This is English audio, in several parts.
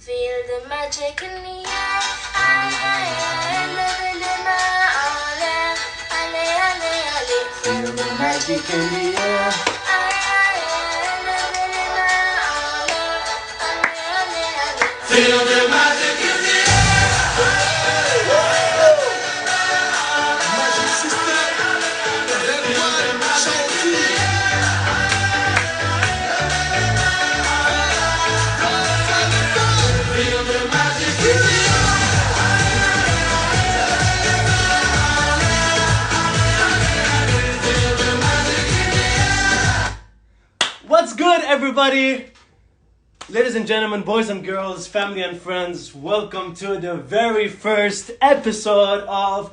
Feel the magic in the air. I live in my ole, ale, ale, ale. Feel the magic in the air. I live in my ole, ale, ale, ale. Feel the magic in the What's good, everybody? Ladies and gentlemen, boys and girls, family and friends, welcome to the very first episode of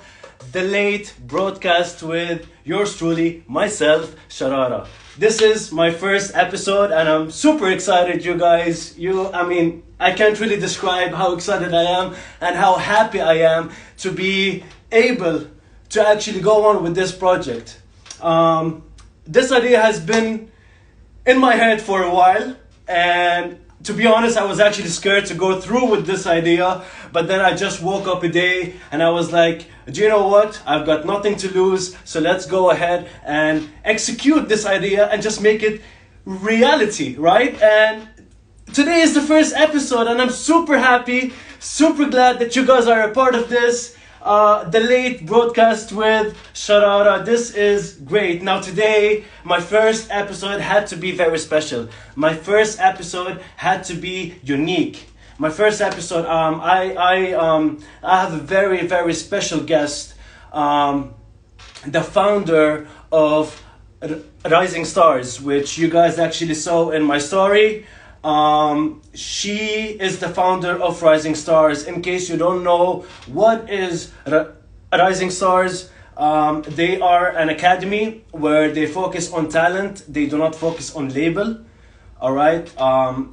the late broadcast with yours truly, myself, Sharara. This is my first episode and I'm super excited, you guys. I can't really describe how excited I am and how happy I am to be able to actually go on with this project. This idea has been in my head for a while, and to be honest, I was actually scared to go through with this idea, but then I just woke up a day and I was like, do you know what? I've got nothing to lose, so let's go ahead and execute this idea and just make it reality, right? And today is the first episode and I'm super happy, super glad that you guys are a part of this. The late broadcast with Sharara. This is great. Now today, my first episode had to be very special. My first episode had to be unique. My first episode, I have a very, very special guest, the founder of RisingStars, which you guys actually saw in my story. She is the founder of RisingStars. In case you don't know what is RisingStars, they are an academy where they focus on talent. They do not focus on label. All right.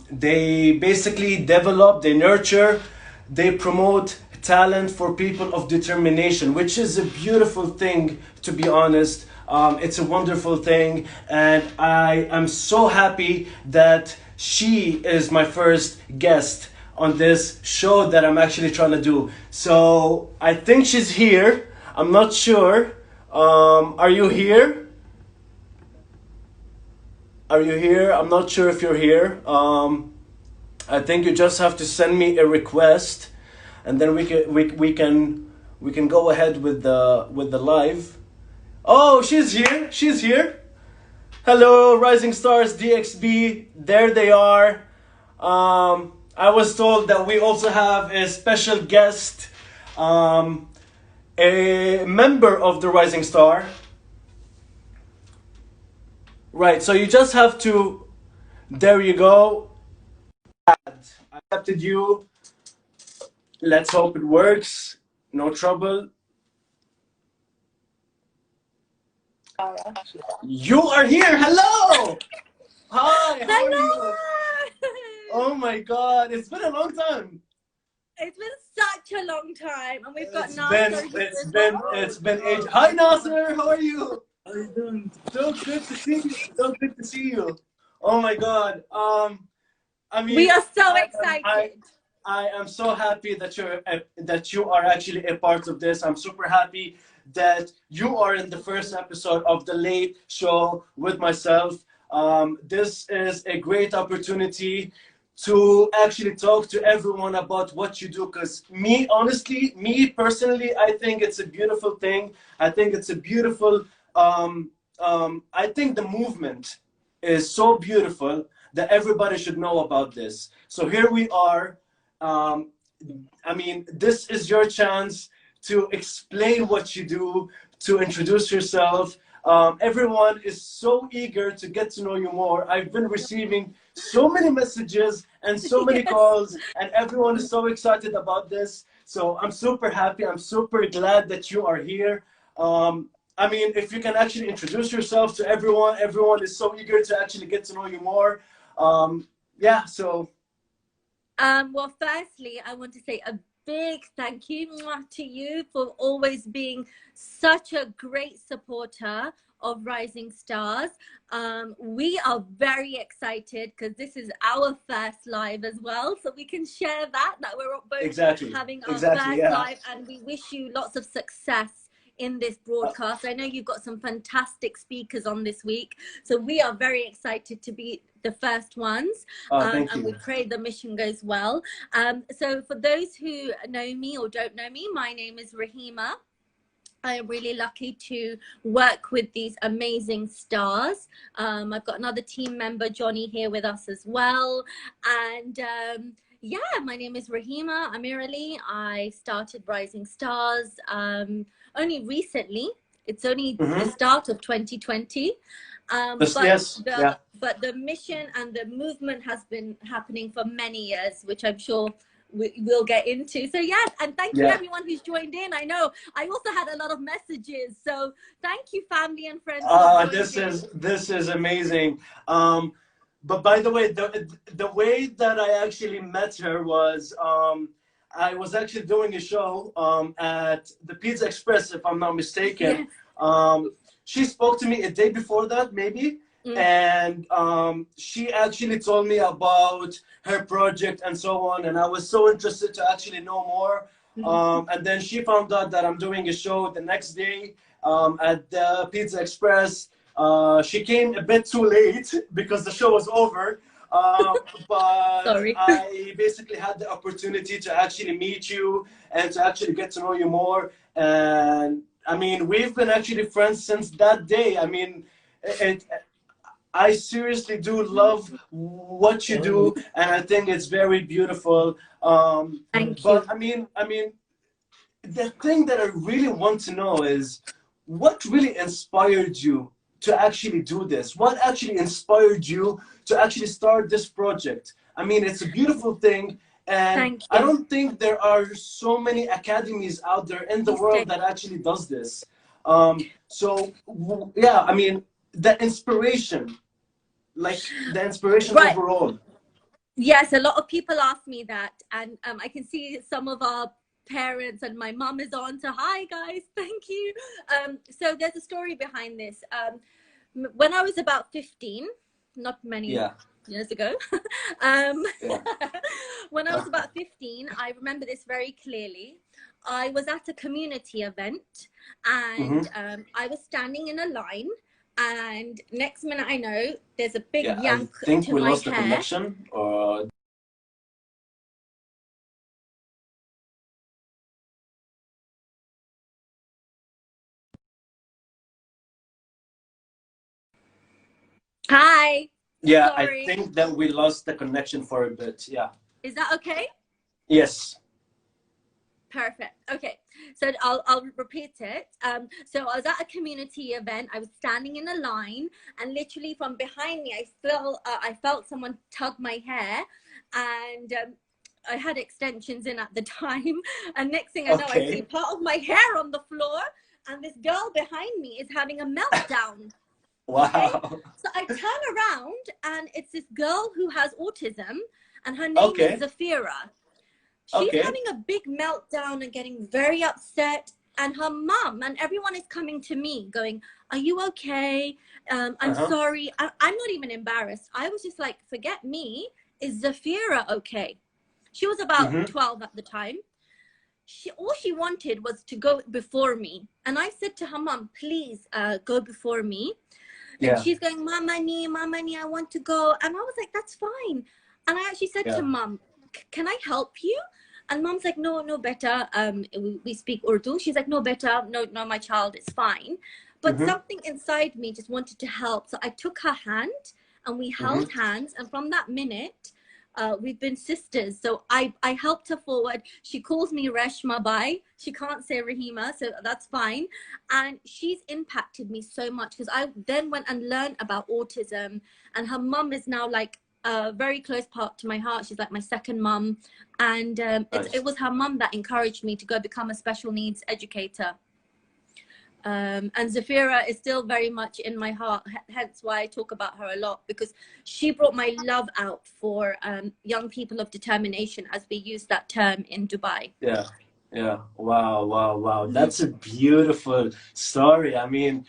They basically develop, they nurture, they promote talent for people of determination, which is a beautiful thing, to be honest. It's a wonderful thing, and I am so happy that she is my first guest on this show that I'm actually trying to do. So I think she's here. I'm not sure. Are you here? Are you here? I'm not sure if you're here. I think you just have to send me a request, and then we can go ahead with the live. Oh, she's here. She's here. Hello, RisingStars DXB. There they are. I was told that we also have a special guest, a member of the Rising Star. Right, so you just have to, there you go. I accepted you. Let's hope it works. No trouble. You are here. Hello. Hi. How are you? Oh my God, it's been a long time. It's been such a long time, and we've got It's Nasser. it's been age. Hi Nasser, how are you? How are you doing? So good to see you. So good to see you. Oh my God. We are so excited. I am so happy that you are actually a part of this. I'm super happy that you are in the first episode of the late show with myself. This is a great opportunity to actually talk to everyone about what you do, because me personally, I think it's a beautiful thing. I think it's a beautiful I think the movement is so beautiful that everybody should know about this. So here we are. This is your chance to explain what you do, to introduce yourself. Everyone is so eager to get to know you more. I've been receiving so many messages and so many calls, and everyone is so excited about this. So I'm super happy. I'm super glad that you are here. If you can actually introduce yourself to everyone, everyone is so eager to actually get to know you more. Well, firstly, I want to say a big thank you to you for always being such a great supporter of Rising Stars. We are very excited because this is our first live as well, so we can share that we're both having our first live, and we wish you lots of success in this broadcast. I know you've got some fantastic speakers on this week, so we are very excited to be the first ones. And we pray the mission goes well. So for those who know me or don't know me, my name is Rahima. I am really lucky to work with these amazing stars. I've got another team member, Johnny, here with us as well. And yeah, my name is Rahima Amirali. I started Rising Stars only recently. It's only the start of 2020. But the mission and the movement has been happening for many years, which I'm sure we'll get into. So yes, and thank you everyone who's joined in. I know I also had a lot of messages, so thank you, family and friends. This is amazing. But by the way, the way that I actually met her was I was actually doing a show at the Pizza Express, if I'm not mistaken. She spoke to me a day before that, maybe. And she actually told me about her project and so on, and I was so interested to actually know more. And then she found out that I'm doing a show the next day at the Pizza Express. She came a bit too late because the show was over, but I basically had the opportunity to actually meet you and to actually get to know you more. And I mean, we've been actually friends since that day. I mean, I seriously do love what you do, and I think it's very beautiful. Thank you. But I mean, the thing that I really want to know is what really inspired you to actually do this? What actually inspired you to actually start this project? I mean, it's a beautiful thing, and I don't think there are so many academies out there in the world that actually does this. So yeah, I mean, the inspiration. Like the inspiration overall. Yes, a lot of people ask me that, and I can see some of our parents, and my mom is on. So hi guys, thank you. So there's a story behind this. When I was about 15, not many years ago, when I was about 15, I remember this very clearly. I was at a community event, and I was standing in a line. And next minute I know there's a big yank to my hair. I think we lost the connection. Hi. Yeah, sorry. I think that we lost the connection for a bit. Yeah. Is that okay? Yes. Perfect. Okay, so I'll repeat it. So I was at a community event. I was standing in a line, and literally from behind me, I felt someone tug my hair, and I had extensions in at the time. And next thing I know, I see part of my hair on the floor, and this girl behind me is having a meltdown. Wow. Okay? So I turn around, and it's this girl who has autism, and her name is Zafira. She's having a big meltdown and getting very upset, and her mom and everyone is coming to me going, are you okay? I'm sorry. I'm not even embarrassed. I was just like, forget me. Is Zafira okay? She was about 12 at the time. All she wanted was to go before me. And I said to her mom, please go before me. And she's going, Mama, I want to go. And I was like, that's fine. And I actually said to mom, can I help you? And mom's like, no, better. We speak Urdu. She's like, no, better. No, my child, it's fine. But something inside me just wanted to help. So I took her hand and we held hands. And from that minute, we've been sisters. So I helped her forward. She calls me Reshma Bai. She can't say Rahima, so that's fine. And she's impacted me so much because I then went and learned about autism. And her mum is now like a very close part to my heart. She's like my second mum. And it was her mum that encouraged me to go become a special needs educator. And Zafira is still very much in my heart, hence why I talk about her a lot, because she brought my love out for young people of determination, as we use that term in Dubai. Wow. That's a beautiful story. I mean,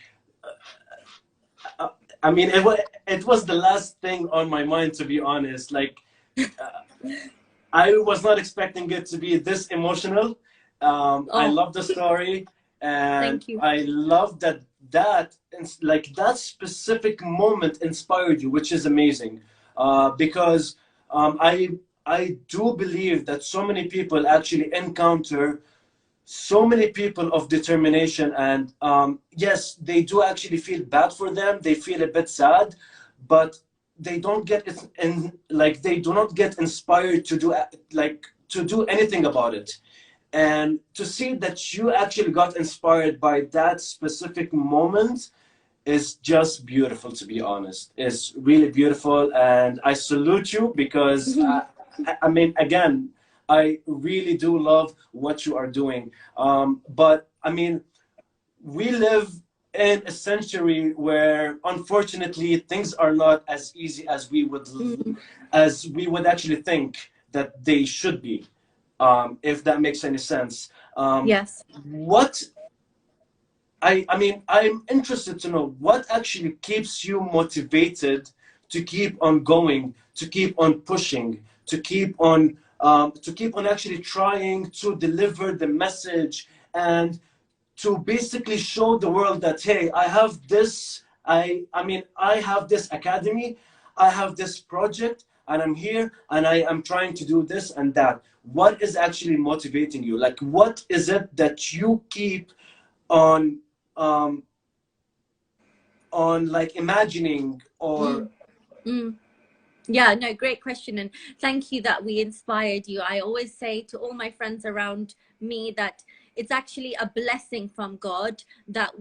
I mean, it was the last thing on my mind, to be honest. Like, I was not expecting it to be this emotional. I love the story, and Thank you. I love like that specific moment inspired you, which is amazing. Because I do believe that so many people actually encounter so many people of determination, and yes, they do actually feel bad for them, they feel a bit sad, but they don't get it in, like they do not get inspired to do to do anything about it. And to see that you actually got inspired by that specific moment is just beautiful, to be honest. It's really beautiful, and I salute you because I mean, again, I really do love what you are doing. But I mean, we live in a century where, unfortunately, things are not as easy as we would actually think that they should be. If that makes any sense. Yes. What I mean, I'm interested to know what actually keeps you motivated to keep on going, to keep on pushing, to keep on actually trying to deliver the message, and to basically show the world that, hey, I have this. I mean, I have this academy, I have this project, and I'm here, and I am trying to do this and that. What is actually motivating you? Like, what is it that you keep on um, like imagining or Yeah, no, great question. And thank you that we inspired you. I always say to all my friends around me that it's actually a blessing from God that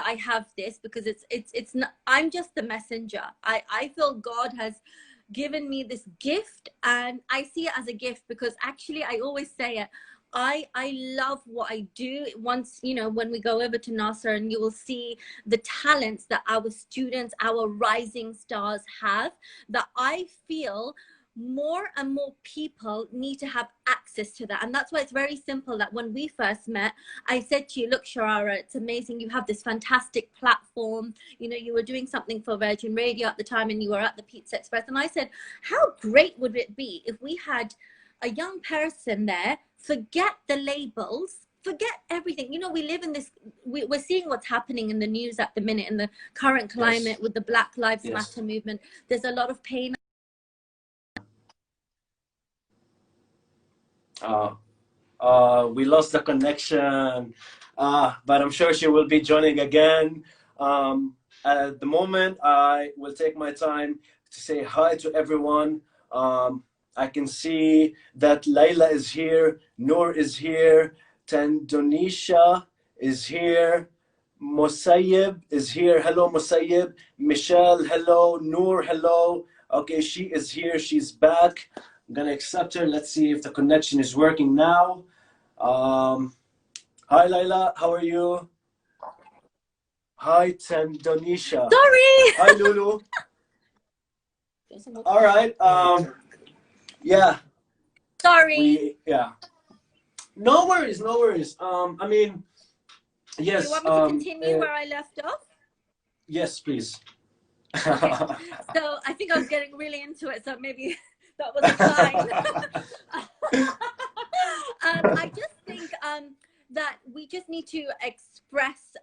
I have this, because it's not, I'm just the messenger. I feel God has given me this gift, and I see it as a gift because actually I always say it. I love what I do. Once, you know, when we go over to NASA, and you will see the talents that our students, our rising stars have, that I feel more and more people need to have access to that. And that's why it's very simple that when we first met, I said to you, look, Sharara, it's amazing. You have this fantastic platform. You know, you were doing something for Virgin Radio at the time, and you were at the Pizza Express. And I said, how great would it be if we had a young person there, forget the labels, forget everything. You know, we live in this, we're seeing what's happening in the news at the minute, in the current climate with the Black Lives Matter movement. There's a lot of pain. We lost the connection, but I'm sure she will be joining again. At the moment, I will take my time to say hi to everyone. I can see that Layla is here, Noor is here, Tandonisha is here, Mosayyib is here. Hello, Mosayyib. Michelle, hello. Noor, hello. Okay, she is here. She's back. I'm gonna accept her. Let's see if the connection is working now. Hi, Layla. How are you? Hi, Tandonisha. Sorry. Hi, Lulu. All right. Yeah. Sorry. Yeah. No worries. No worries. I mean, yes. Do you want me to continue where I left off? Yes, please. Okay. So I think I was getting really into it, so maybe that was fine. I just think that we just need to express,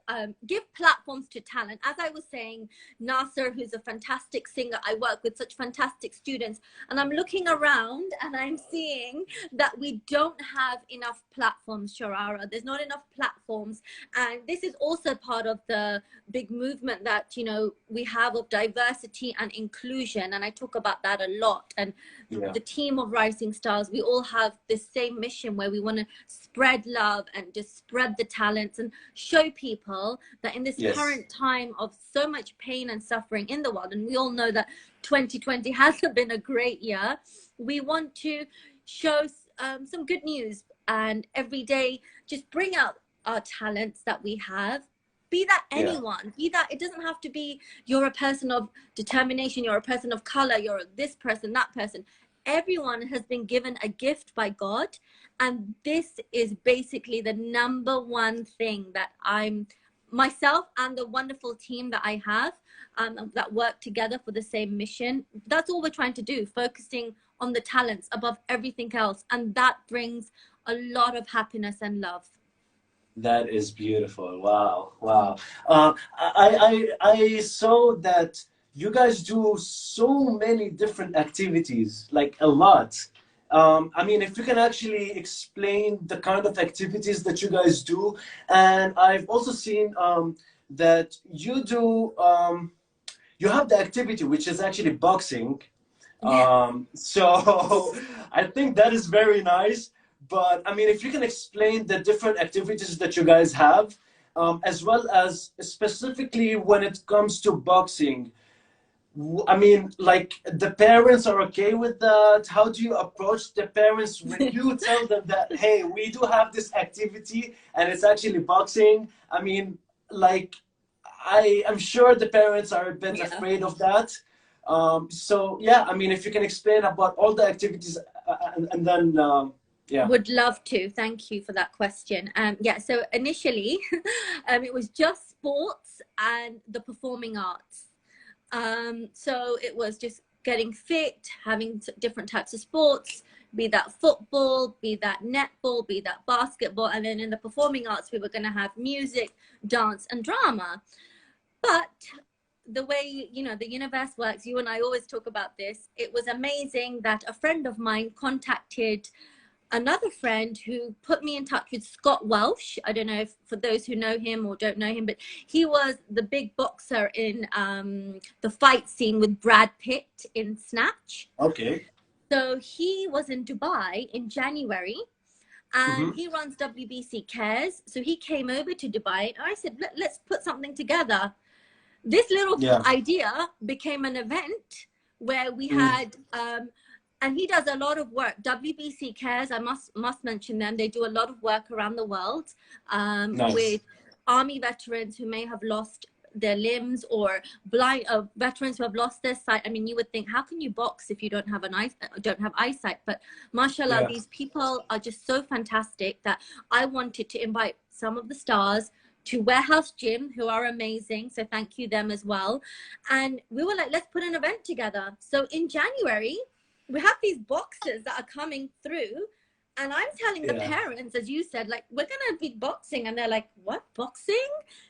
give platforms to talent. As I was saying, Nasser, who's a fantastic singer, I work with such fantastic students, and I'm looking around and I'm seeing that we don't have enough platforms, Sharara. There's not enough platforms. And this is also part of the big movement that, you know, we have of diversity and inclusion. And I talk about that a lot. And the team of Rising Stars, we all have this same mission where we want to spread love and just spread the talents and show people that in this current time of so much pain and suffering in the world, and we all know that 2020 hasn't been a great year, we want to show some good news, and every day just bring out our talents that we have. Be that anyone, be that, it doesn't have to be you're a person of determination, you're a person of color, you're this person, that person. Everyone has been given a gift by God, and this is basically the number one thing that I'm myself and the wonderful team that I have that work together for the same mission. That's all we're trying to do, focusing on the talents above everything else. And that brings a lot of happiness and love. That is beautiful. Wow, wow. I saw that you guys do so many different activities, like a lot. I mean, if you can actually explain the kind of activities that you guys do, and I've also seen that you do, you have the activity which is actually boxing. So I think that is very nice. But I mean, if you can explain the different activities that you guys have, as well as specifically when it comes to boxing, I mean, like the parents are okay with that? How do you approach the parents when you tell them that, hey, we do have this activity and it's actually boxing? I mean, like, I am sure the parents are a bit afraid of that. So yeah, I mean, if you can explain about all the activities and then yeah. Would love to. Thank you for that question. Yeah, so initially it was just sports and the performing arts. So it was just getting fit, having different types of sports, be that football, be that netball, be that basketball. And then in the performing arts, we were going to have music, dance, and drama. But the way, you know, the universe works, you and I always talk about this. It was amazing that a friend of mine contacted another friend who put me in touch with Scott Welsh. I don't know if for those who know him or don't know him, but he was the big boxer in the fight scene with Brad Pitt in Snatch. Okay. So he was in Dubai in January, and he runs WBC Cares. So he came over to Dubai, and I said, let's put something together. This little idea became an event where we had and he does a lot of work. WBC Cares, I must mention them. They do a lot of work around the world with army veterans who may have lost their limbs, or blind veterans who have lost their sight. I mean, you would think, how can you box if you don't have eyesight? But mashallah, these people are just so fantastic that I wanted to invite some of the stars to Warehouse Gym, who are amazing. So thank you them as well. And we were like, let's put an event together. So in January, we have these boxers that are coming through, and I'm telling the parents, as you said, like, we're going to be boxing. And they're like, what, boxing?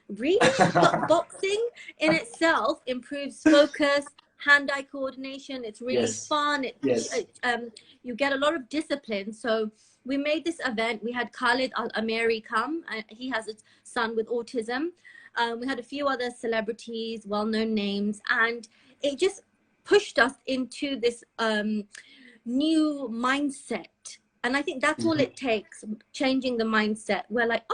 Really? But boxing in itself improves focus, hand-eye coordination. It's really fun. You get a lot of discipline. So we made this event. We had Khalid Al-Amiri come. He has a son with autism. We had a few other celebrities, well-known names, and it just pushed us into this new mindset. And I think that's all it takes, changing the mindset. We're like,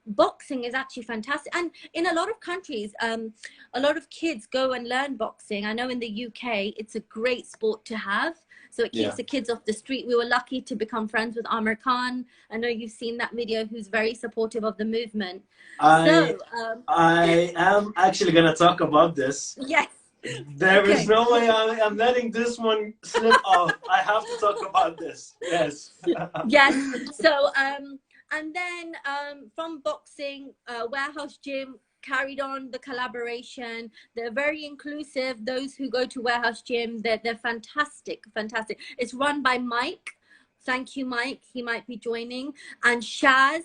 boxing is actually fantastic. And in a lot of countries, a lot of kids go and learn boxing. I know in the UK, it's a great sport to have. So it keeps the kids off the street. We were lucky to become friends with Amir Khan. I know you've seen that video, who's very supportive of the movement. I am actually going to talk about this. Yes. There is no way I'm letting this one slip off. I have to talk about this. Yes. Yes. So, and then from boxing, Warehouse Gym carried on the collaboration. They're very inclusive. Those who go to Warehouse Gym, they're fantastic, fantastic. It's run by Mike. Thank you, Mike. He might be joining. And Shaz,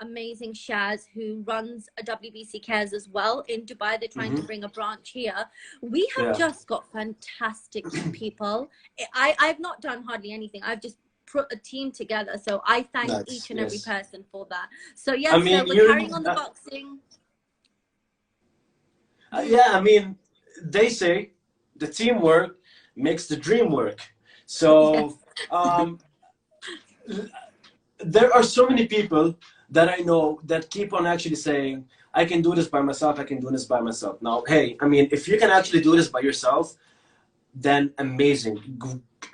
amazing Shaz, who runs a WBC Cares as well in Dubai. They're trying to bring a branch here. We have just got fantastic people. I've not done hardly anything. I've just put a team together. So I thank each and every person for that. So yes, so we're carrying on the boxing. I mean, they say the teamwork makes the dream work. So there are so many people that I know that keep on actually saying, I can do this by myself, I can do this by myself. Now, hey, I mean, if you can actually do this by yourself, then amazing,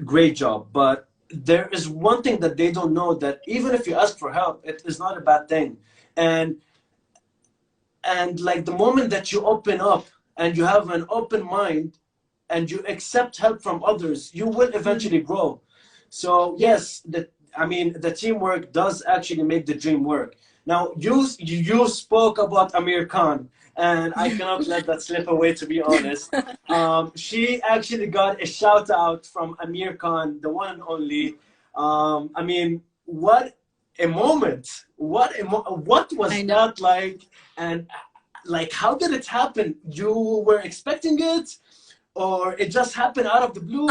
great job. But there is one thing that they don't know, that even if you ask for help, it is not a bad thing. And like the moment that you open up and you have an open mind and you accept help from others, you will eventually grow. So yes, I mean, the teamwork does actually make the dream work. Now, you spoke about Amir Khan, and I cannot let that slip away, to be honest. She actually got a shout out from Amir Khan, the one and only. I mean, what a moment! What was that like? And like, how did it happen? You were expecting it, or it just happened out of the blue?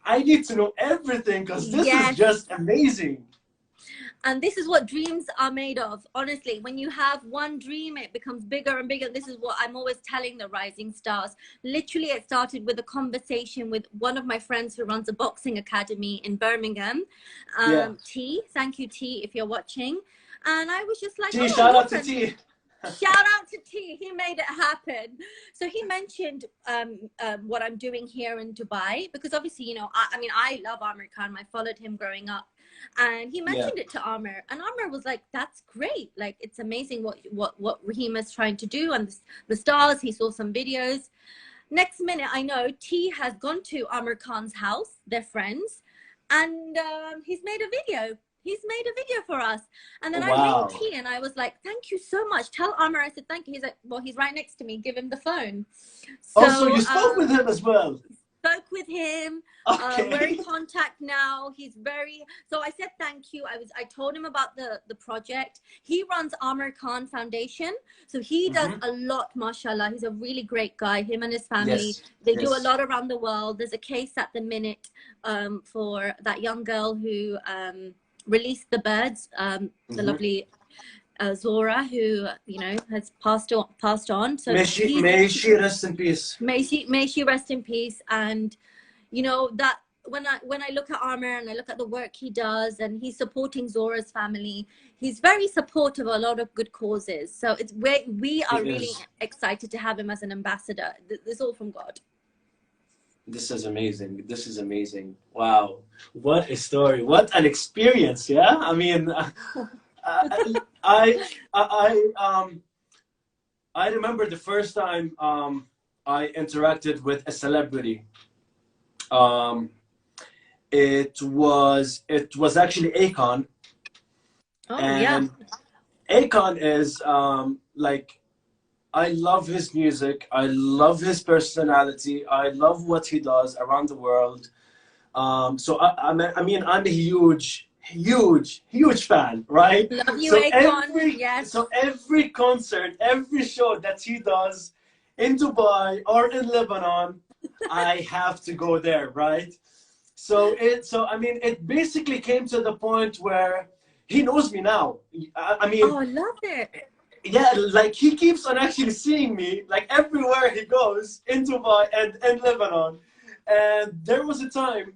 I need to know everything, because this is just amazing. And this is what dreams are made of. Honestly, when you have one dream, it becomes bigger and bigger. This is what I'm always telling the rising stars. Literally, it started with a conversation with one of my friends who runs a boxing academy in Birmingham. T, thank you, T, if you're watching. And I was just like, T, shout out to T. Shout out to T. He made it happen. So he mentioned what I'm doing here in Dubai, because obviously, you know, I mean, I love Amir Khan. I followed him growing up. And he mentioned it to Amir, and Amir was like, that's great. Like, it's amazing what Rahima's trying to do, and the stars. He saw some videos. Next minute, I know T has gone to Amir Khan's house, they're friends, and he's made a video. He's made a video for us. And then I rang T and I was like, thank you so much. Tell Amir I said thank you. He's like, well, he's right next to me. Give him the phone. So you spoke with him as well? Spoke with him. We're in contact now. He's very, so I said thank you. I told him about the project. He runs Amir Khan Foundation, so he does a lot, mashallah. He's a really great guy. Him and his family, they do a lot around the world. There's a case at the minute for that young girl who released the birds, the lovely Zora, who, you know, has passed on. So may she rest in peace. May she rest in peace. And you know that when I look at Amir and I look at the work he does, and he's supporting Zora's family, he's very supportive of a lot of good causes. So it's we are really excited to have him as an ambassador. This is all from God. This is amazing. This is amazing. Wow, what a story! What an experience! Yeah, I mean. I remember the first time I interacted with a celebrity. It was actually Akon. Oh, and Akon is like, I love his music. I love his personality. I love what he does around the world. So I mean, I'm a huge fan, right? Love you, Akon. So every concert, every show that he does in Dubai or in Lebanon, I have to go there, right? So I mean, it basically came to the point where he knows me now. I mean, oh, I love it. Yeah, like he keeps on actually seeing me, like everywhere he goes in Dubai and in Lebanon. And there was a time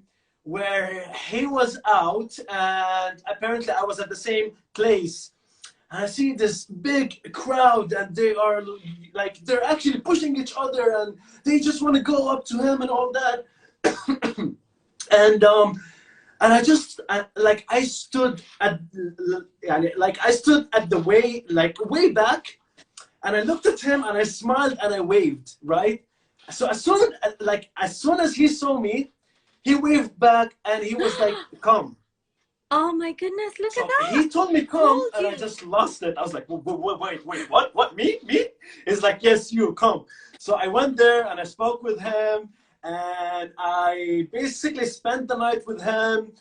where he was out, and apparently I was at the same place, and I see this big crowd, and they are like, they're actually pushing each other, and they just want to go up to him and all that. and I just I stood at the way back, and I looked at him and I smiled and I waved, right? So as soon as he saw me, he waved back and he was like, come. Oh my goodness, look at that. He told me come, and I just lost it. I was like, wait, what, me? He's like, yes, you, come. So I went there and I spoke with him, and I basically spent the night with him.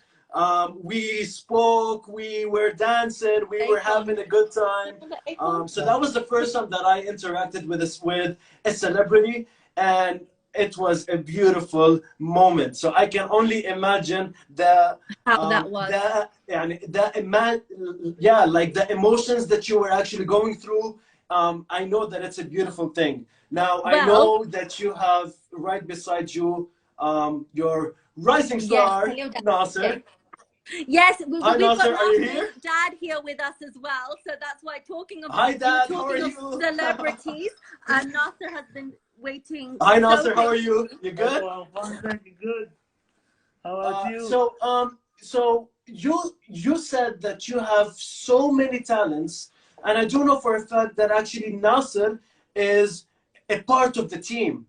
We spoke, we were dancing, we were having a good time. So that was the first time that I interacted with a celebrity, and it was a beautiful moment. So I can only imagine how that was. The emotions that you were actually going through. I know that it's a beautiful thing. Now, I know that you have right beside you your rising star, Nasser. Yes, we've got Nasser, Dad here with us as well. So that's why talking about Hi, Dad, how are you? Celebrities, Nasser has been waiting. Hi, Nasser, how are you? You good? Well, thank you. Good. How about you? So you said that you have so many talents, and I do know for a fact that actually Nasser is a part of the team.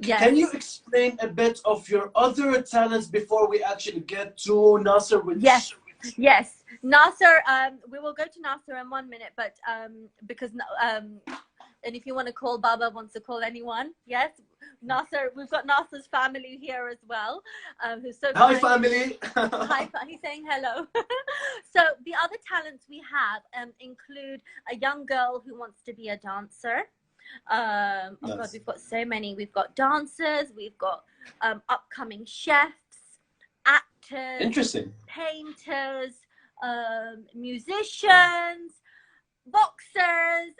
Can you explain a bit of your other talents before we actually get to Nasser? Yes. Yes, Nasser. We will go to Nasser in 1 minute, but because and if you want to call, Baba wants to call anyone. Yes, Nasser. We've got Nasser's family here as well, who's so Hi, kind. family. Hi, he's saying hello. So the other talents we have include a young girl who wants to be a dancer. Oh God, we've got so many. We've got dancers. We've got upcoming chefs, actors, Interesting. painters, musicians, boxers.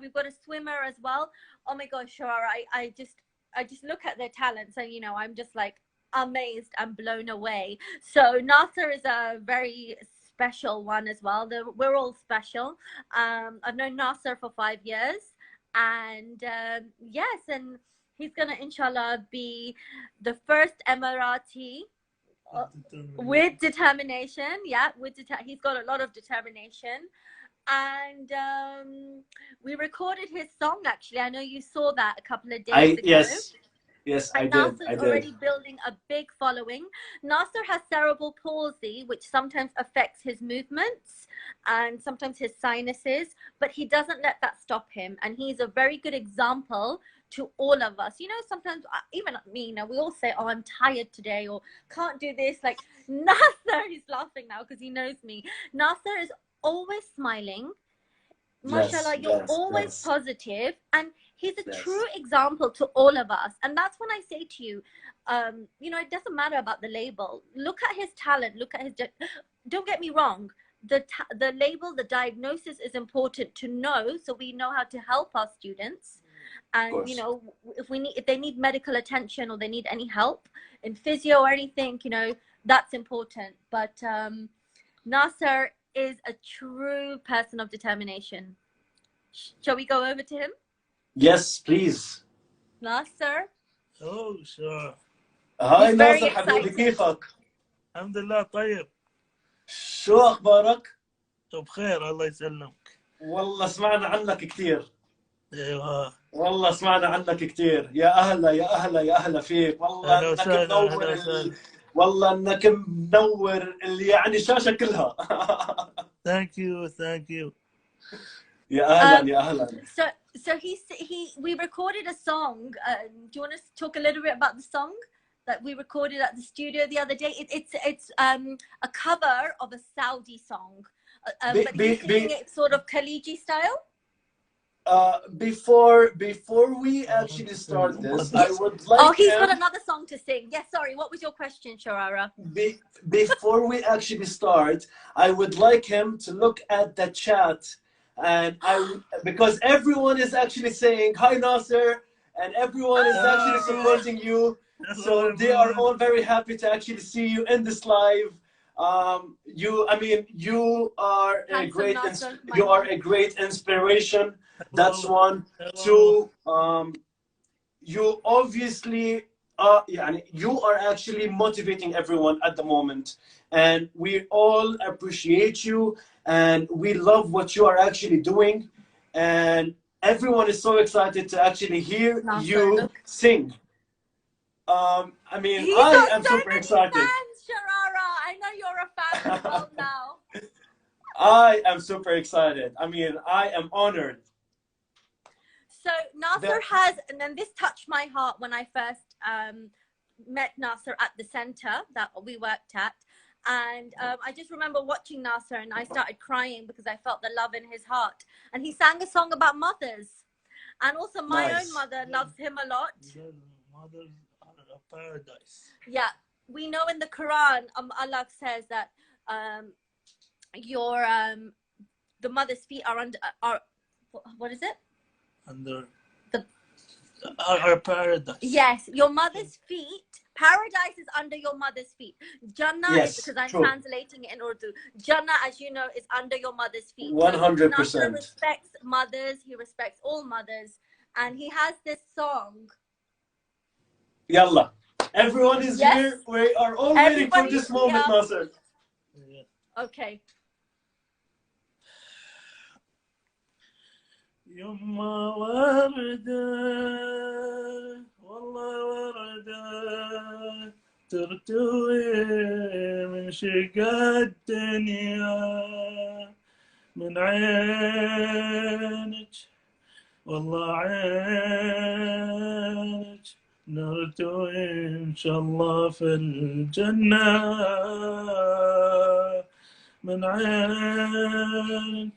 We've got a swimmer as well. Oh my gosh, Sharara, I just look at their talents and I'm just like amazed and blown away. So Nasser is a very special one as well. We're all special. I've known Nasser for 5 years, and yes, and he's gonna inshallah be the first Emirati with determination. Yeah, he's got a lot of determination. And we recorded his song, actually. I know you saw that a couple of days ago. Yes, and Nasser's already building a big following. Nasser has cerebral palsy, which sometimes affects his movements and sometimes his sinuses, but he doesn't let that stop him. And he's a very good example to all of us. Sometimes, even me, we all say, oh, I'm tired today, or can't do this. Like Nasser, he's laughing now because he knows me. Nasser is always smiling. Mashallah, you're always positive, and he's a true example to all of us. And that's when I say to you, it doesn't matter about the label. Look at his talent. Look at his. Don't get me wrong. The label, the diagnosis is important to know, so we know how to help our students. And if they need medical attention or they need any help in physio or anything, that's important. But Nasser is a true person of determination. Shall we go over to him? Yes, please. Nasser. Oh, sure. هاي ناصر حبيبي كيفك؟ الحمد لله طيب. شو أخبارك؟ بخير الله يسلمك. والله سمعنا عنك كثير. ايوه. والله سمعنا عنك كثير. يا أهلا يا أهلا يا أهلا فيك. والله إنك منور والله إنك منور يعني الشاشة كلها. Thank you. يا أهلا يا أهلا. So we recorded a song. Do you want to talk a little bit about the song that we recorded at the studio the other day? It's a cover of a Saudi song, but he's singing it sort of Khaliji style. Before we actually start this, I would like. Oh, he's got another song to sing. Yes, sorry. What was your question, Sharara? Before we actually start, I would like him to look at the chat, and because everyone is actually saying hi, Nasser, and everyone is actually supporting you. So they are all very happy to actually see you in this live. You are a great inspiration. That's one. Two, you obviously you are actually motivating everyone at the moment, and we all appreciate you, and we love what you are actually doing, and everyone is so excited to actually hear you sing. I am super excited. Fans, Sharara. I know you're a fan as well now. I am super excited. I am honored. So Nasser has, and then this touched my heart when I first met Nasser at the center that we worked at. And I just remember watching Nasser, and I started crying because I felt the love in his heart. And he sang a song about mothers. And also my own mother loves him a lot. Mothers are a paradise. Yeah. We know in the Quran, Allah says that the mother's feet are what is it? Under our paradise. Yes, your mother's feet. Paradise is under your mother's feet. Jannah is, because I'm translating it in Urdu. Jannah, as you know, is under your mother's feet. 100%. Nasser respects mothers. He respects all mothers, and he has this song. Yalla, everyone is here. We are all waiting for this moment, Nasser. Okay. يما وردة والله وردة ترتوي من شقا الدنيا من عينك والله عينك نرتوي إن شاء الله في الجنة من عينك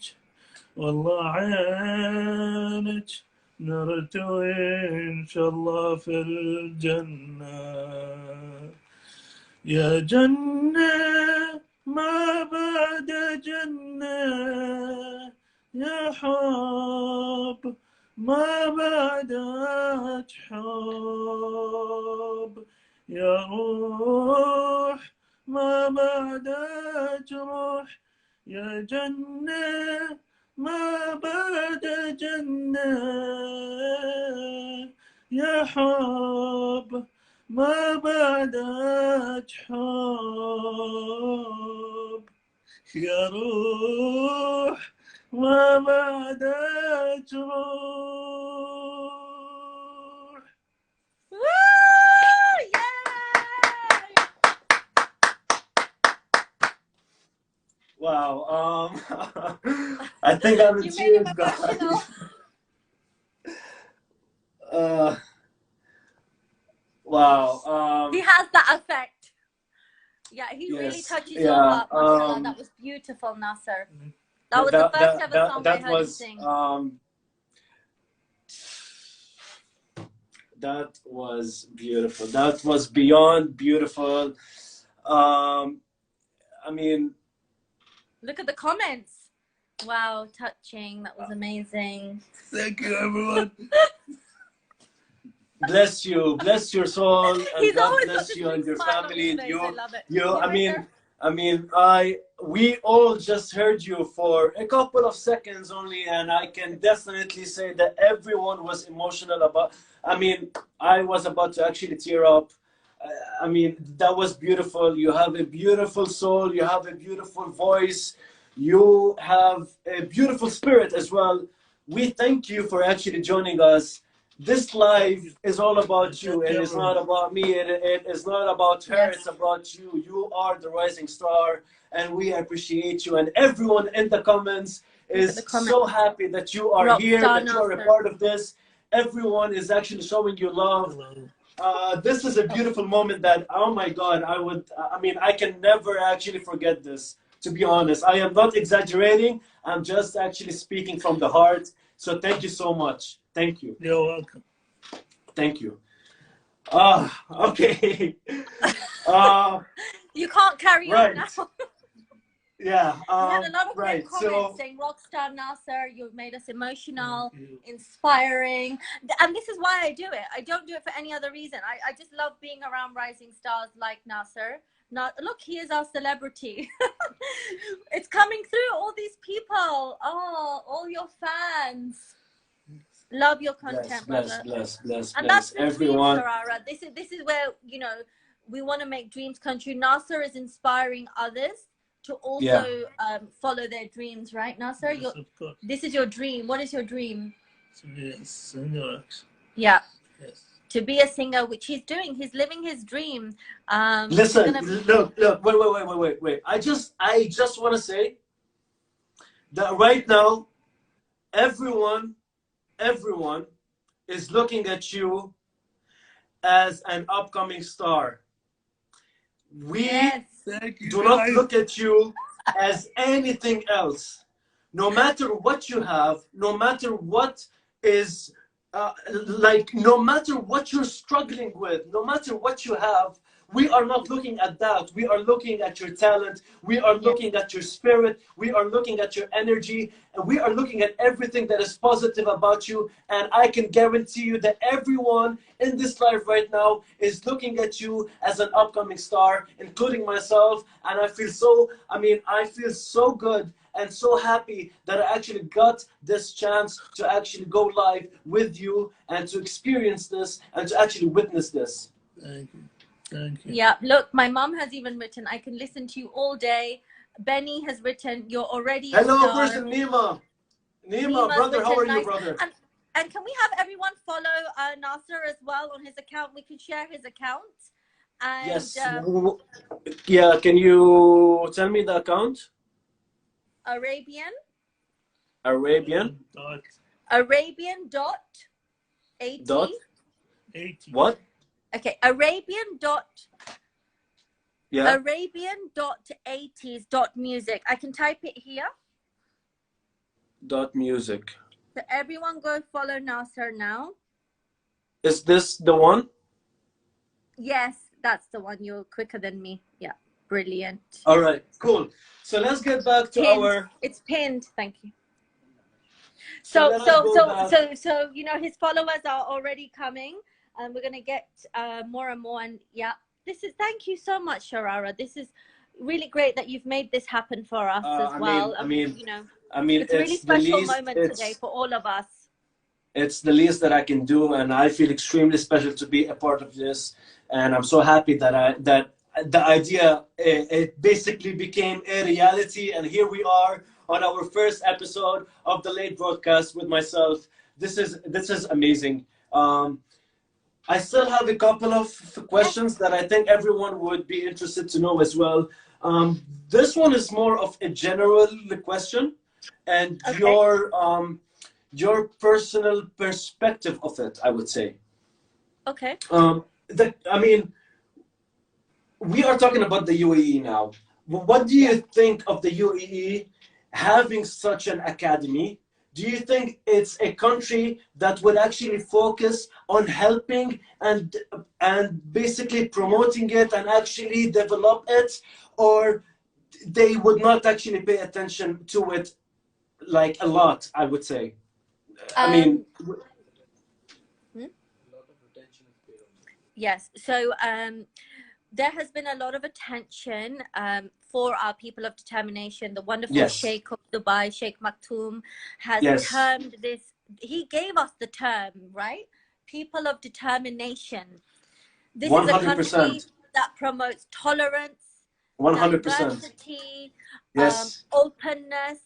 والله عينك نرتوي إن شاء الله في الجنة يا جنة ما بعد جنة يا حب ما بعدك حب يا روح ما بعدك روح يا جنة ما بعد جنة يا حب ما بعدك حب يا روح ما بعدك روح. Woo! Yay! Wow. I think I'm in You made tears, him guys. emotional. Wow. He has that effect. Yeah, he really Yes. touches your Yeah. heart. Mashallah, that was beautiful, Nasser. That was the first ever song I heard you sing. That was beautiful. That was beyond beautiful. I mean, look at the comments. Wow, touching. That was amazing. Thank you, everyone. bless you, bless your soul, and He's God always bless got you this and big your smile on family. his And face. I love it. we all just heard you for a couple of seconds only, and I can definitely say that everyone was emotional about. I was about to actually tear up. That was beautiful. You have a beautiful soul. You have a beautiful voice. You have a beautiful spirit as well. We thank you for actually joining us. This live is all about you. It is not about me. It is not about her. Yes. It's about you. You are the rising star, and we appreciate you. And everyone in the comments is so happy that you are here, that you are a part of this. Everyone is actually showing you love. This is a beautiful moment that, oh my God, I can never actually forget this, to be honest. I am not exaggerating. I'm just actually speaking from the heart. So thank you so much. Thank you. You're welcome. Thank you. Okay. You can't carry on now. Yeah. We had a lot of great comments saying, Rockstar Nasser, you've made us emotional, inspiring. And this is why I do it. I don't do it for any other reason. I just love being around rising stars like Nasser. Now, look, he is our celebrity. It's coming through, all these people. Oh, all your fans. Love your content, brother. Bless and that's the everyone. Dream, Sharara. This is where, we want to make dreams come true. Nasser is inspiring others to also follow their dreams, right, Nasser? Yes, of course. This is your dream. What is your dream? Singer. Yeah. Yes. To be a singer, which he's doing. He's living his dream. Listen, look, wait. I just want to say that right now, everyone is looking at you as an upcoming star. We do not look at you as anything else. No matter what you have, no matter what is no matter what you're struggling with, no matter what you have, we are not looking at that. We are looking at your talent. We are looking at your spirit. We are looking at your energy. And we are looking at everything that is positive about you. And I can guarantee you that everyone in this life right now is looking at you as an upcoming star, including myself. And I feel so good and so happy that I actually got this chance to actually go live with you and to experience this and to actually witness this. Thank you. Thank you. Yeah, look, my mom has even written, I can listen to you all day. Benny has written, you're already a Hello, star. person Nima. Nima, brother, how are you, brother? And can we have everyone follow Nasser as well on his account? We can share his account. And Yes. Yeah, can you tell me the account? Arabian. Arabian. Arabian dot at. Dot. What? Okay, Arabian dot. Yeah. Arabian dot 80s dot music. I can type it here. Dot music. So everyone go follow Nasser now. Is this the one? Yes, that's the one. You're quicker than me. Yeah, brilliant. All right, cool. So let's get back to pinned. It's pinned. Thank you. So you know, his followers are already coming, and we're gonna get more and more. And yeah, thank you so much, Sharara. This is really great that you've made this happen for us as well. You know, it's a really special moment today for all of us. It's the least that I can do, and I feel extremely special to be a part of this. And I'm so happy that the idea it basically became a reality, and here we are on our first episode of the late broadcast with myself. This is amazing. I still have a couple of questions that I think everyone would be interested to know as well. This one is more of a general question, and your personal perspective of it, I would say. Okay. I mean, we are talking about the UAE now. What do you think of the UAE having such an academy? Do you think it's a country that would actually focus on helping and basically promoting it and actually develop it, or they would not actually pay attention to it like a lot, I would say? I mean, yes. So there has been a lot of attention for our people of determination. The wonderful Sheikh of Dubai, Sheikh Maktoum, has termed this. He gave us the term, right? People of determination. This 100%. Is a country that promotes tolerance, 100%. diversity, openness.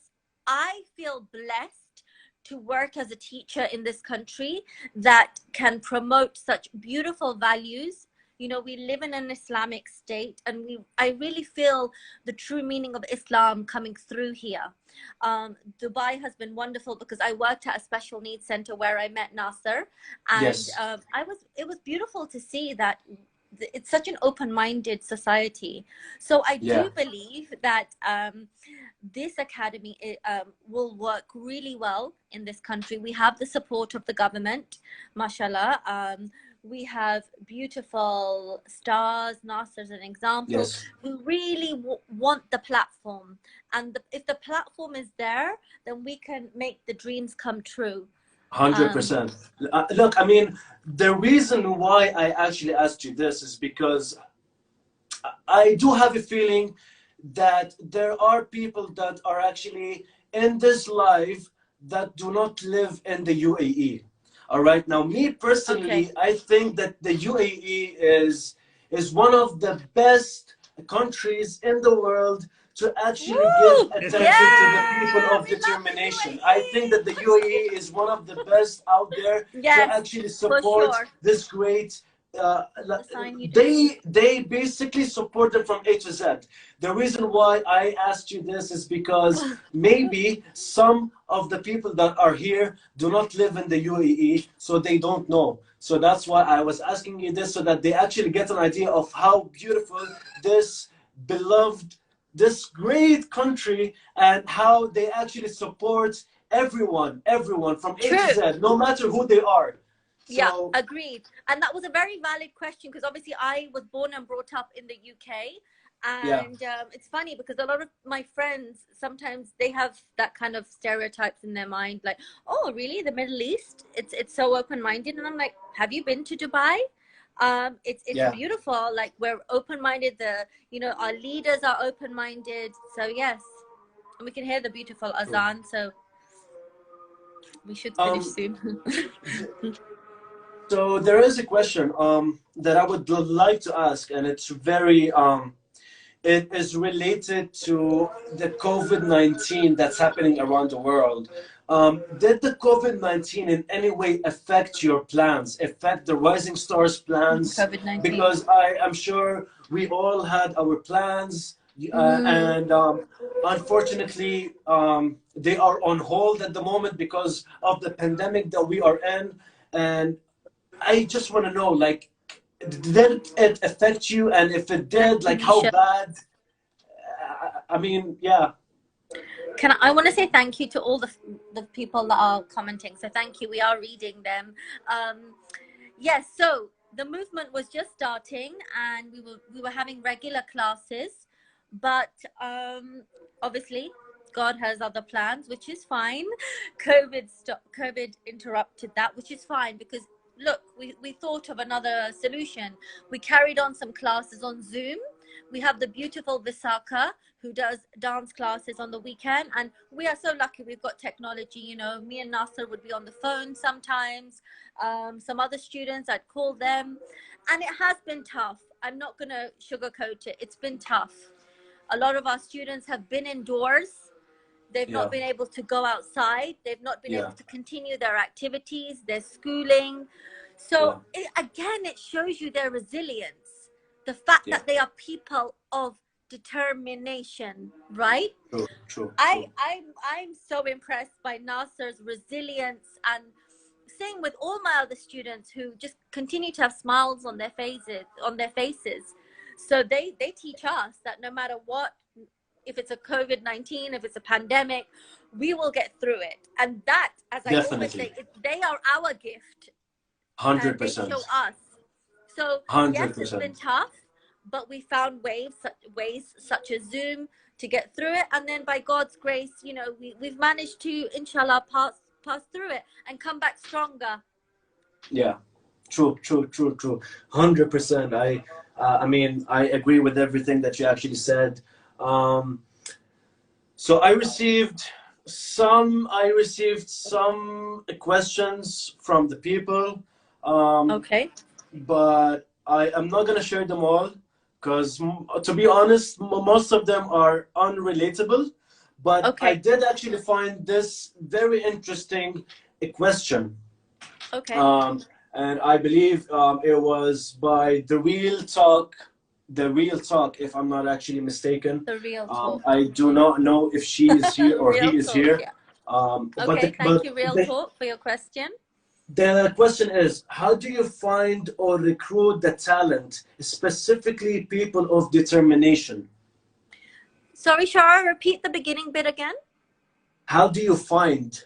I feel blessed to work as a teacher in this country that can promote such beautiful values. You know, we live in an Islamic state, and I really feel the true meaning of Islam coming through here. Dubai has been wonderful because I worked at a special needs center where I met Nasser, and it was beautiful to see that it's such an open-minded society. So I do believe that this academy will work really well in this country. We have the support of the government, mashallah. We have beautiful stars, Nasser's an example, who really want the platform. And if the platform is there, then we can make the dreams come true. 100%. Look, I mean, the reason why I actually asked you this is because I do have a feeling that there are people that are actually in this life that do not live in the UAE. All right. Now, me personally, I think that the UAE is one of the best countries in the world to actually give attention to the people of determination. I think that the UAE is one of the best out there to actually support this great. They basically support them from A to Z. The reason why I asked you this is because maybe some of the people that are here do not live in the UAE, so they don't know. So that's why I was asking you this, so that they actually get an idea of how beautiful this beloved, this great country, and how they actually support everyone from A to Z, no matter who they are. Yeah, agreed. And that was a very valid question, because obviously I was born and brought up in the UK. And it's funny because a lot of my friends, sometimes they have that kind of stereotypes in their mind, like, oh, really? The Middle East? It's so open-minded. And I'm like, have you been to Dubai? It's beautiful. Like, we're open-minded. Our leaders are open-minded. So yes, and we can hear the beautiful azan. So we should finish soon. So there is a question that I would like to ask, and it's very it is related to the COVID-19 that's happening around the world. Did the COVID-19 in any way affect your plans, affect the Rising Stars plans? COVID-19. Because I am sure we all had our plans, and unfortunately, they are on hold at the moment because of the pandemic that we are in. And I just want to know, like, did it affect you? And if it did, like, how bad? I mean, yeah. I want to say thank you to all the people that are commenting. So thank you. We are reading them. Yes. So the movement was just starting, and we were having regular classes, but obviously God has other plans, which is fine. COVID interrupted that, which is fine, because look, we thought of another solution. We carried on some classes on Zoom. We have the beautiful Visaka, who does dance classes on the weekend, and we are so lucky we've got technology. You know, me and Nasser would be on the phone sometimes. Some other students, I'd call them, and it has been tough. I'm not gonna sugarcoat it. It's been tough. A lot of our students have been indoors. They've not been able to go outside. They've not been able to continue their activities, their schooling. So again, it shows you their resilience. The fact that they are people of determination, right? True. I'm so impressed by Nasser's resilience, and same with all my other students who just continue to have smiles on their faces. So they teach us that no matter what, if it's a COVID-19, if it's a pandemic, we will get through it. And that, as I always say, they are our gift. 100%. They show us. So 100%. yes, it's been tough, but we found ways such as Zoom to get through it. And then by God's grace, you know, we've managed to, inshallah, pass through it and come back stronger. Yeah, true. 100%. I mean, I agree with everything that you actually said. So I received some questions from the people. Okay. But I am not gonna share them all, because to be honest, most of them are unrelatable. But I did actually find this very interesting question. Okay. And I believe it was by The Real Talk, if I'm not actually mistaken. The Real Talk. I do not know if she is here or he is here. Okay, thank you, Real Talk, for your question. The question is, how do you find or recruit the talent, specifically people of determination? Sorry, Sharara, repeat the beginning bit again. How do you find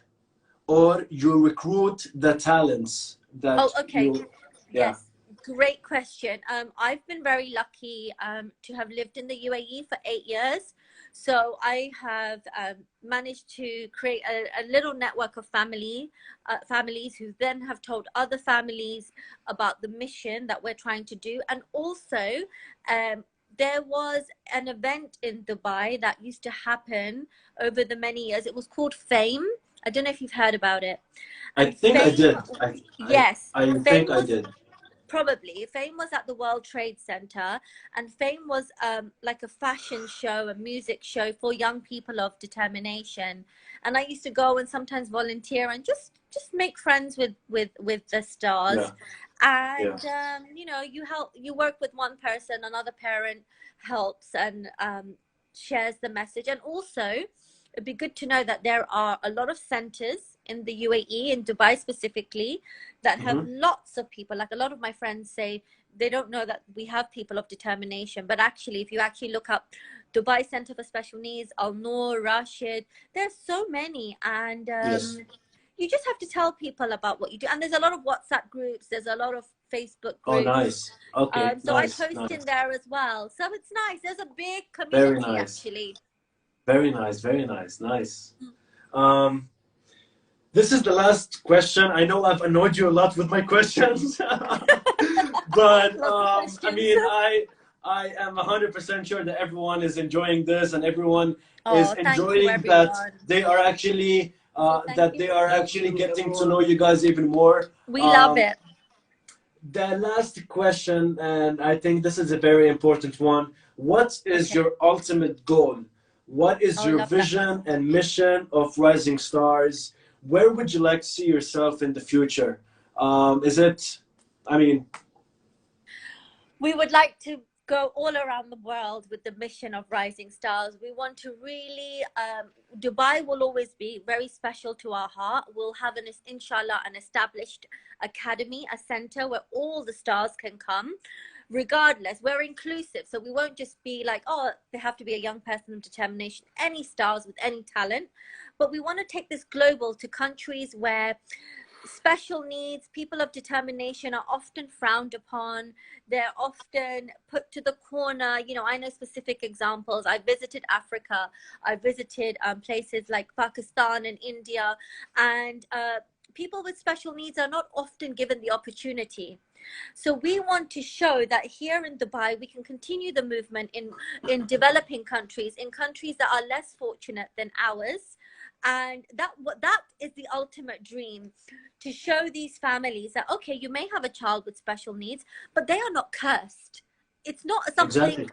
or you recruit the talents that Yes, great question. I've been very lucky to have lived in the UAE for 8 years. So I have managed to create a little network of families who then have told other families about the mission that we're trying to do. And also, there was an event in Dubai that used to happen over the many years. It was called Fame. I don't know if you've heard about it. I think I did. Yes. I think I did. Probably. Fame was at the World Trade Center, and Fame was like a fashion show, a music show for young people of determination. And I used to go and sometimes volunteer and just make friends with the stars. And you know, you work with one person, another parent helps and shares the message. And also, it'd be good to know that there are a lot of centers in the UAE, in Dubai specifically, that have lots of people. Like a lot of my friends say they don't know that we have people of determination. But actually, if you actually look up Dubai Center for Special Needs, Al Noor, Rashid, there's so many. And you just have to tell people about what you do. And there's a lot of WhatsApp groups. There's a lot of Facebook groups. Oh, nice. Okay, so nice, I post in there as well. So it's nice. There's a big community, very nice. Actually. Very nice, very nice, nice. This is the last question. I know I've annoyed you a lot with my questions, but I mean, I am 100% sure that everyone is enjoying this, and everyone is enjoying that they are actually getting to know you guys even more. We love it. The last question, and I think this is a very important one. What is your ultimate goal? What is your vision and mission of Rising Stars? where would you like to see yourself in the future? Is it, I mean, we would like to go all around the world with the mission of Rising Stars. We want to really, Dubai will always be very special to our heart. We'll have inshallah, an established academy, a center where all the stars can come. Regardless, we're inclusive, so we won't just be like, oh, they have to be a young person of determination. Any stars with any talent, but we want to take this global to countries where special needs, people of determination are often frowned upon. They're often put to the corner. You know, I know specific examples. I visited Africa. I visited places like Pakistan and India, and people with special needs are not often given the opportunity. So we want to show that here in Dubai, we can continue the movement in developing countries, in countries that are less fortunate than ours. And that is the ultimate dream, to show these families that, okay, you may have a child with special needs, but they are not cursed. It's not something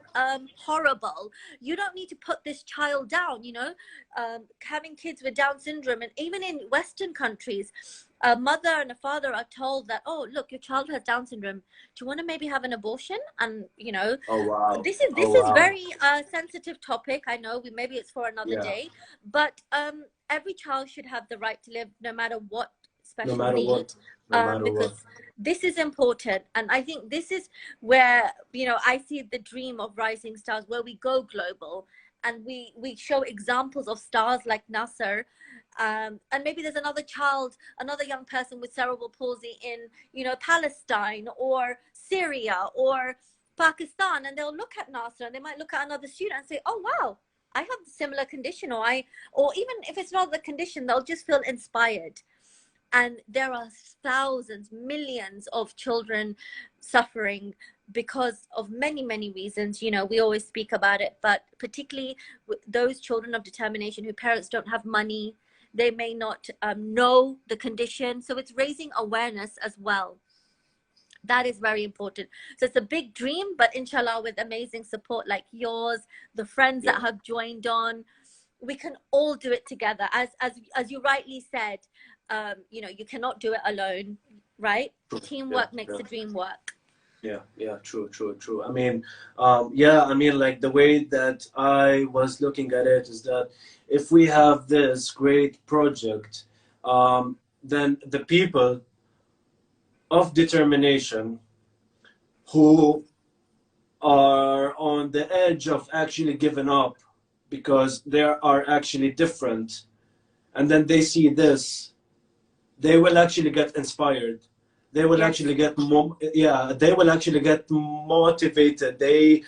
horrible. You don't need to put this child down, you know. Having kids with Down syndrome, and even in Western countries, a mother and a father are told that, oh, look, your child has Down syndrome. Do you want to maybe have an abortion? And, you know, this is very sensitive topic. I know maybe it's for another day, but every child should have the right to live no matter what special need. Because this is important, and I think this is where, you know, I see the dream of Rising Stars, where we go global and we show examples of stars like Nasser, and maybe there's another young person with cerebral palsy in, you know, Palestine or Syria or Pakistan, and they'll look at Nasser and they might look at another student and say, oh wow, I have a similar condition, or even if it's not the condition, they'll just feel inspired. And there are thousands, millions of children suffering because of many, many reasons. You know, we always speak about it, but particularly with those children of determination whose parents don't have money, they may not know the condition. So it's raising awareness as well. That is very important. So it's a big dream, but inshallah, with amazing support like yours, the friends that have joined on, we can all do it together. As you rightly said, you know, you cannot do it alone, right? Teamwork makes the dream work. True. I mean, I mean, like, the way that I was looking at it is that if we have this great project, then the people of determination who are on the edge of actually giving up because they are actually different, and then they see this, they will actually get inspired. They will actually get they will actually get motivated. They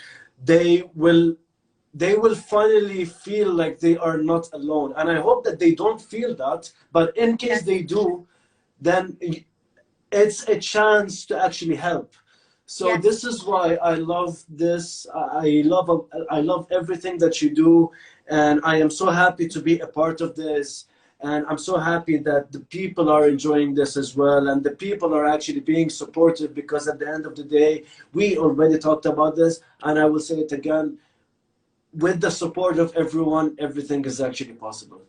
will finally feel like they are not alone. And I hope that they don't feel that, but in case they do, then it's a chance to actually help. So this is why I love this. I love everything that you do, and I am so happy to be a part of this. And I'm so happy that the people are enjoying this as well, and the people are actually being supportive, because at the end of the day, we already talked about this, and I will say it again, with the support of everyone, everything is actually possible.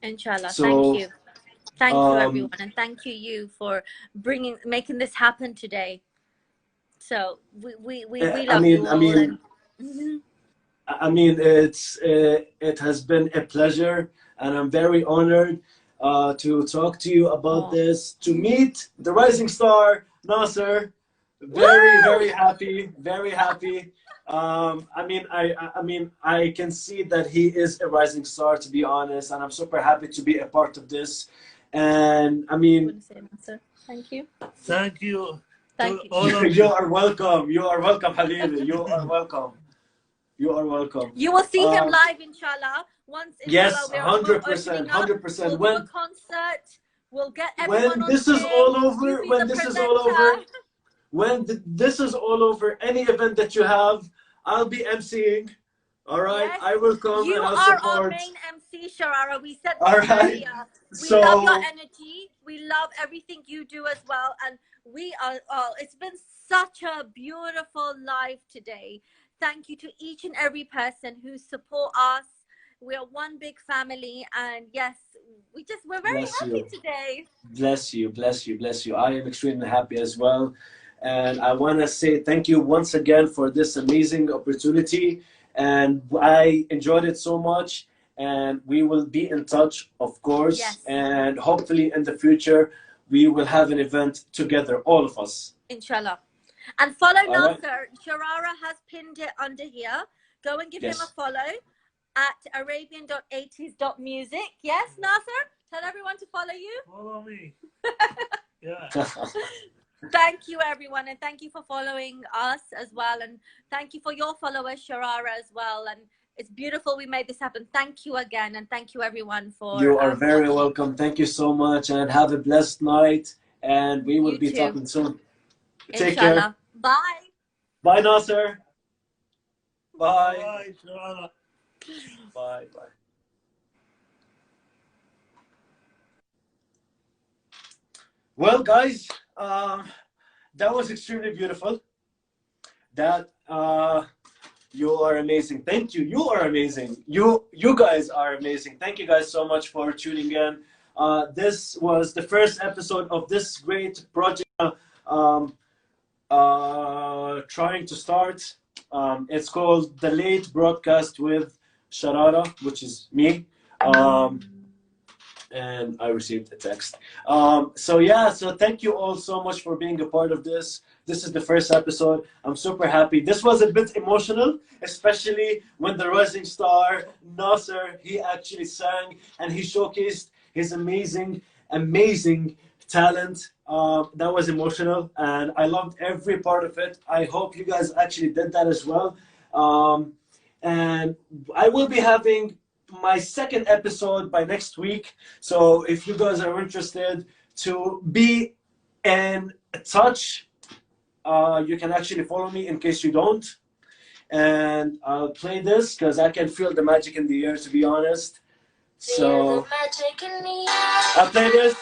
Inshallah. So, thank you everyone, and thank you for making this happen today. So we love you all. I mean, it has been a pleasure, and I'm very honored to talk to you about this, to meet the rising star, Nasser. Very happy, very happy. I mean, I can see that he is a rising star, to be honest, and I'm super happy to be a part of this. And I mean, thank you. Thank you. Thank you. You are welcome. You are welcome, Habibi. You are welcome. You are welcome. You will see him live, inshallah. Once, yes, 100%, 100%. We'll do a concert. We'll get everyone when this is all over. When this is all over. When this is all over, any event that you have, I'll be emceeing. All right, yes. I will come and I'll support. You are our main MC, Sharara. We said this earlier. We love your energy. We love everything you do as well, and we are. It's been such a beautiful live today. Thank you to each and every person who support us, We are one big family, and yes, we're very happy today. Bless you, bless you, bless you. I am extremely happy as well. And I want to say thank you once again for this amazing opportunity. And I enjoyed it so much. And we will be in touch, of course. Yes. And hopefully in the future, we will have an event together, all of us. Inshallah. And follow Nasser. Sharara has pinned it under here. Go and give him a follow at arabian.80s.music. Yes, Nasser? Tell everyone to follow you. Follow me. Yeah. Thank you, everyone. And thank you for following us as well. And thank you for your followers, Sharara, as well. And it's beautiful we made this happen. Thank you again. And thank you, everyone, for... You are very welcome. Thank you so much. And have a blessed night. And we will be talking soon. Take care. Bye. Bye, Nasser. Bye. Bye, Sharara. Bye. Bye. Well, guys, that was extremely beautiful. That you are amazing. Thank you. You are amazing. You guys are amazing. Thank you guys so much for tuning in. This was the first episode of this great project. Trying to start. It's called The Late Broadcast with Sharara, which is me. And I received a text. So thank you all so much for being a part of this. This is the first episode. I'm super happy. This was a bit emotional, especially when the rising star, Nasser, he actually sang and he showcased his amazing talent. That was emotional and I loved every part of it. I hope you guys actually did that as well. And I will be having my second episode by next week. So if you guys are interested to be in touch, you can actually follow me in case you don't. And I'll play this because I can feel the magic in the air, to be honest. So I'll play this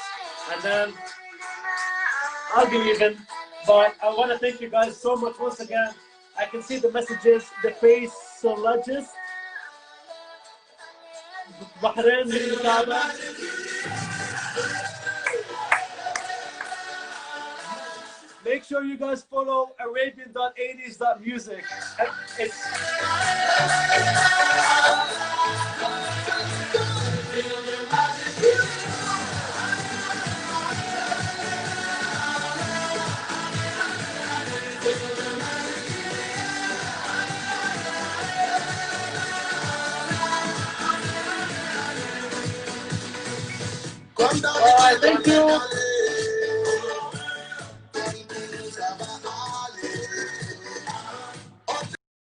and then I'll be leaving. But I want to thank you guys so much once again. I can see the messages, the face so largest. Bahrain للمتابعة. Make sure you guys follow arabian.80s.music. Alright, thank you.